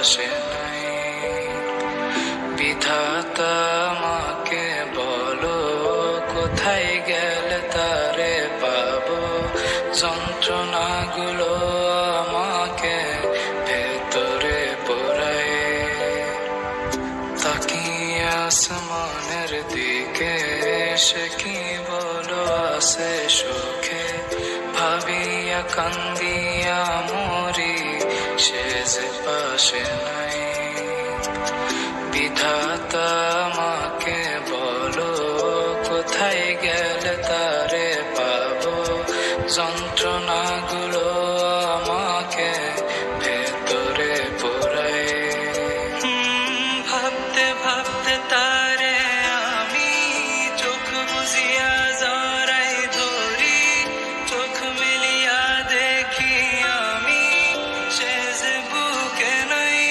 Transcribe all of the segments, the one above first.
পাশে নাই। বিধাতা আমাকে বলো, কোথায় গেলে তারে পাবো? যন্ত্রণাগুলো আমাকে ভেতরে পোড়ায়। তাকিয়ে আসমানের দিকে, সে কি বলো আসে সুখে। ভাবিয়া কান্দিয়া মরি, সে যে পাশে নাই। বিধাতা আমাকে বলো, কোথায় গেলে তারে পাবো? যন্ত্রণাগুলো আমাকে ভেতরে পোড়ায়। ভাবতে ভাবতে তারে আমি চোখ বুজিয়া জড়াই ধরি। চোখ মেলিয়া দেখি আমি, সে যে বুকে নাই।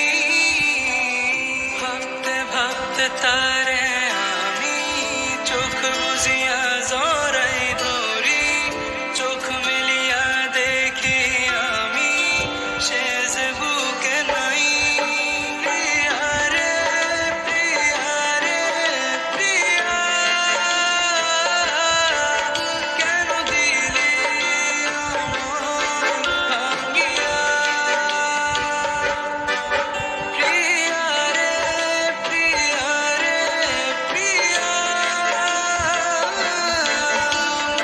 ভাবতে ভাবতে তারে আমি চোখ বুজিয়া জড়াই ধরি। চোখ মেলিয়া দেখি আমি, সে যে বুকে নাই। প্রিয়ারে প্রিয়ারে প্রিয়া, কেন দিলি আমায় ভাঙিয়া? প্রিয়ারে প্রিয়ারে প্রিয়া,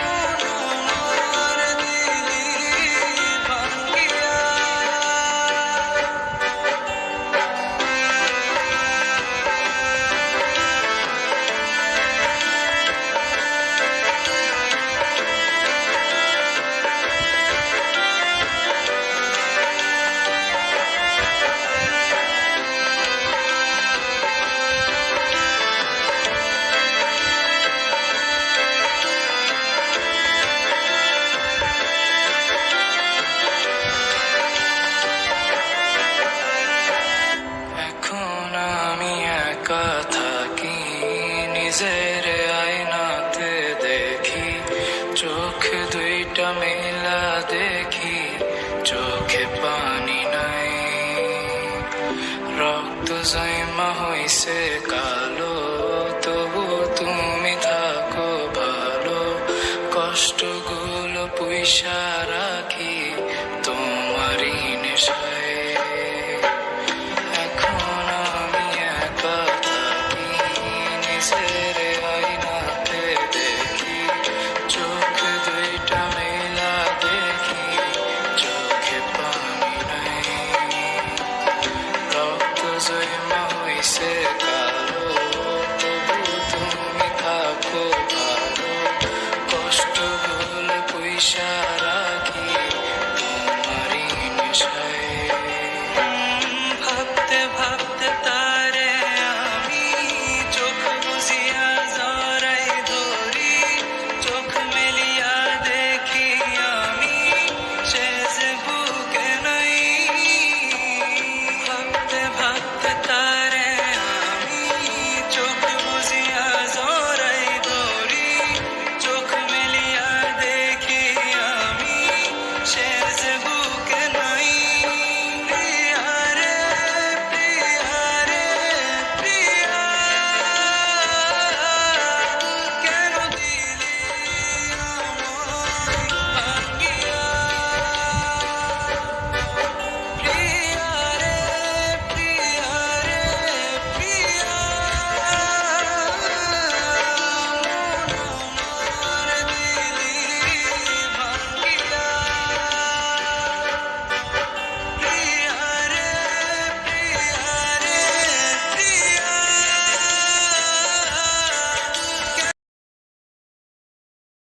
মন আমার দিলি ভাঙিয়া। এখন আমি একা থাকি, নিজের আয়নাতে দেখি। চোখ দুইটা মেলা দেখি, চোখে পানি নাই। রক্ত জমা হইছে কালো, তবু তুমি থাকো ভালো। কষ্টগুলো পুইসা রাখি তোমারই নেশায়। এখন আমি একা থাকি, নিজের আয়নাতে দেখি। চোখ দুইটা মেলা দেখি, চোখে পানি নাই। রক্ত জমা হইছে কালো, তবু তুমি থাকো ভালো। কষ্টগুলো পুইসা রাখি তোমারই নেশায়। ভাবতে ভাবতে তারে আমি চোখ বুজিয়া জড়াই ধরি। চোখ মেলিয়া দেখি আমি, সে যে বুকে নাই। ভাবতে ভাবতে তারে আমি চোখ বুজিয়া জড়াই ধরি। চোখ মেলিয়া দেখি আমি, সে যে